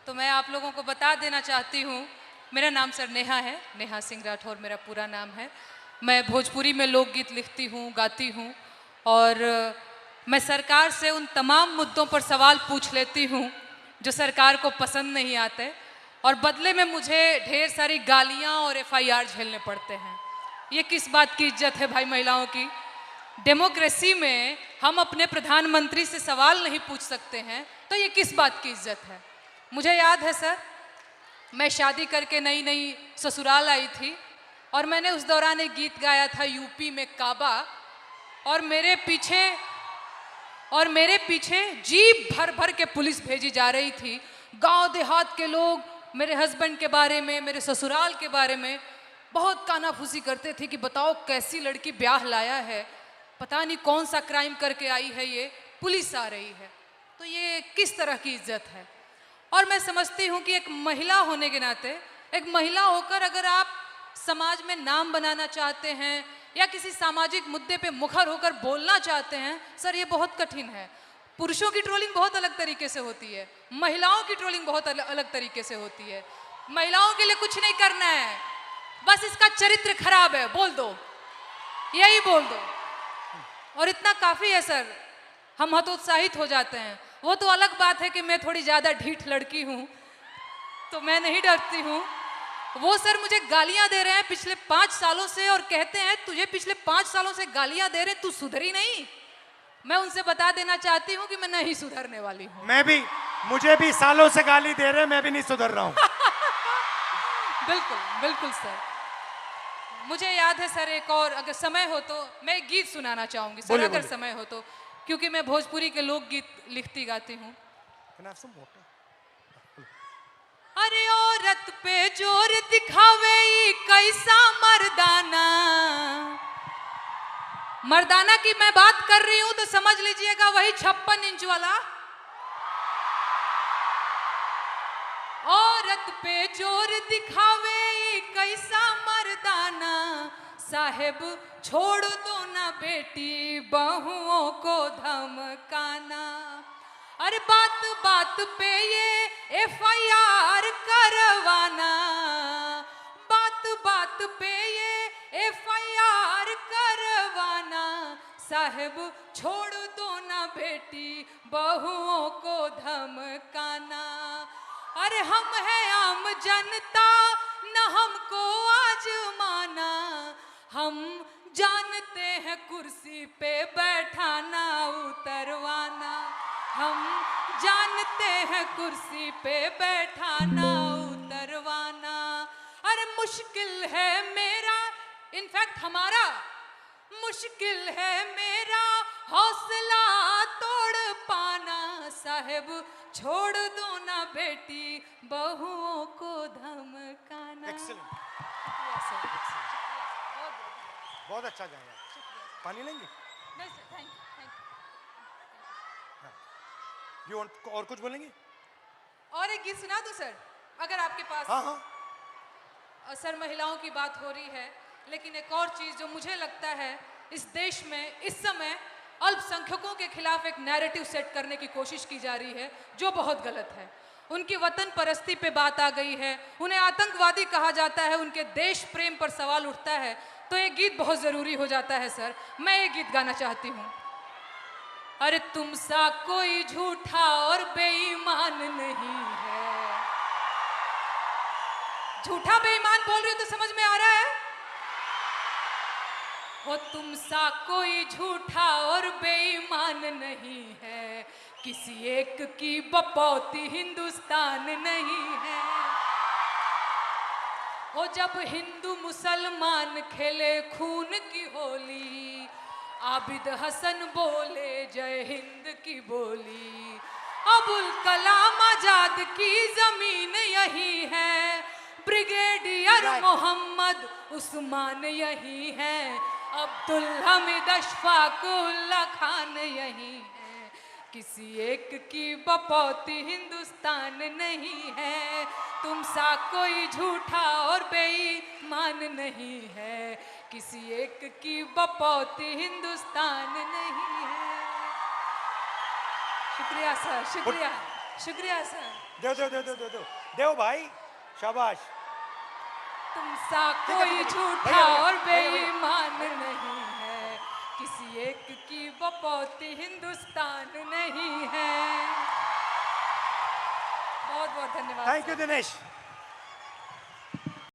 तो मैं आप लोगों को बता देना चाहती हूँ, मेरा नाम सर नेहा है, नेहा सिंह राठौर मेरा पूरा नाम है। मैं भोजपुरी में लोकगीत लिखती हूँ, गाती हूँ और मैं सरकार से उन तमाम मुद्दों पर सवाल पूछ लेती हूँ जो सरकार को पसंद नहीं आते और बदले में मुझे ढेर सारी गालियाँ और एफआईआर झेलने पड़ते हैं। ये किस बात की इज्जत है भाई महिलाओं की? डेमोक्रेसी में हम अपने प्रधानमंत्री से सवाल नहीं पूछ सकते हैं तो ये किस बात की इज्जत है? मुझे याद है सर, मैं शादी करके नई नई ससुराल आई थी और मैंने उस दौरान एक गीत गाया था यूपी में काबा, और मेरे पीछे जीप भर भर के पुलिस भेजी जा रही थी। गांव देहात के लोग मेरे हस्बैंड के बारे में, मेरे ससुराल के बारे में बहुत कानाफूसी करते थे कि बताओ कैसी लड़की ब्याह लाया है, पता नहीं कौन सा क्राइम करके आई है, ये पुलिस आ रही है। तो ये किस तरह की इज्जत है? और मैं समझती हूँ कि एक महिला होने के नाते, एक महिला होकर अगर आप समाज में नाम बनाना चाहते हैं या किसी सामाजिक मुद्दे पे मुखर होकर बोलना चाहते हैं, सर ये बहुत कठिन है। पुरुषों की ट्रोलिंग बहुत अलग तरीके से होती है, महिलाओं की ट्रोलिंग बहुत अलग तरीके से होती है। महिलाओं के लिए कुछ नहीं करना है, बस इसका चरित्र खराब है बोल दो, यही बोल दो और इतना काफ़ी है सर, हम हतोत्साहित हो जाते हैं। वो तो अलग बात है कि मैं थोड़ी ज़्यादा ढीठ लड़की हूँ तो मैं नहीं डरती हूँ। वो सर मुझे गालियाँ दे रहे हैं पिछले 5 सालों से और कहते हैं तुझे पिछले 5 सालों से गालियाँ दे रहे, तू सुधरी नहीं। मैं उनसे बता देना चाहती हूँ कि मैं नहीं सुधरने वाली हूँ। मुझे भी सालों से गाली दे रहे हैं, मैं भी नहीं सुधर रहा हूँ। बिल्कुल बिल्कुल सर। मुझे याद है सर, एक और अगर समय हो तो मैं एक गीत सुनाना चाहूंगी सर, अगर समय हो तो, क्योंकि मैं भोजपुरी के लोकगीत लिखती गाती हूँ। अरे औरत पे जोर दिखावे कैसा मर्दाना, मर्दाना की मैं बात कर रही हूं तो समझ लीजिएगा वही 56 इंच वाला। औरत पे जोर दिखावे कैसा मर्दाना, साहेब छोड़ दो ना बेटी बहुओं को धमकाना। अरे बात बात पे ये एफआईआर करवाना, बात बात पे ये एफआईआर करवाना, साहेब छोड़ दो ना बेटी बहुओं को धमकाना। अरे हम हैं आम जनता न हमको आजमाना, हम जानते हैं कुर्सी पे बैठाना उतरवाना, हम जानते हैं कुर्सी पे बैठाना उतरवाना। अरे मुश्किल है मेरा, इनफैक्ट हमारा मुश्किल है मेरा हौसला तोड़ पाना, साहेब छोड़ दो ना बेटी बहुओं को धमकाना। बहुत अच्छा गाया। पानी लेंगे? नहीं सर, थैंक यू। और कुछ बोलेंगे? और एक गीत सुना दूं सर, अगर आपके पास? हाँ। सर महिलाओं की बात हो रही है, लेकिन एक और चीज़ जो मुझे लगता है इस देश में इस समय अल्पसंख्यकों के खिलाफ एक नैरेटिव सेट करने की कोशिश की जा रही है जो बहुत गलत है। उनकी वतन परस्ती पे बात आ गई है, उन्हें आतंकवादी कहा जाता है, उनके देश प्रेम पर सवाल उठता है, तो ये गीत बहुत ज़रूरी हो जाता है सर। मैं ये गीत गाना चाहती हूँ। अरे तुम सा कोई झूठा और बेईमान नहीं है। झूठा बेईमान बोल रही हो तो समझ में आ रहा है? हो तुम सा कोई झूठा और बेईमान नहीं है, किसी एक की बपौती हिंदुस्तान नहीं है। हो जब हिंदू मुसलमान खेले खून की होली, आबिद हसन बोले जय हिंद की बोली, अबुल कलाम आजाद की जमीन यही है, ब्रिगेडियर मोहम्मद उस्मान यही है, अब्दुल हमीद अशफाकुल्ला खान यही है, किसी एक की बपौती हिंदुस्तान नहीं है। तुम सा कोई झूठा और बेईमान नहीं है, किसी एक की बपौती हिंदुस्तान नहीं है। शुक्रिया सर, शुक्रिया, शुक्रिया सर। देव देव देव देव देव देव देव भाई शाबाश। तुम सा ठीक है, कोई ठीक है। झूठा भैया, और भैया, भैया। बेईमान नहीं है, किसी एक की बपौती हिंदुस्तान नहीं है। बहुत बहुत धन्यवाद थैंक यू दिनेश।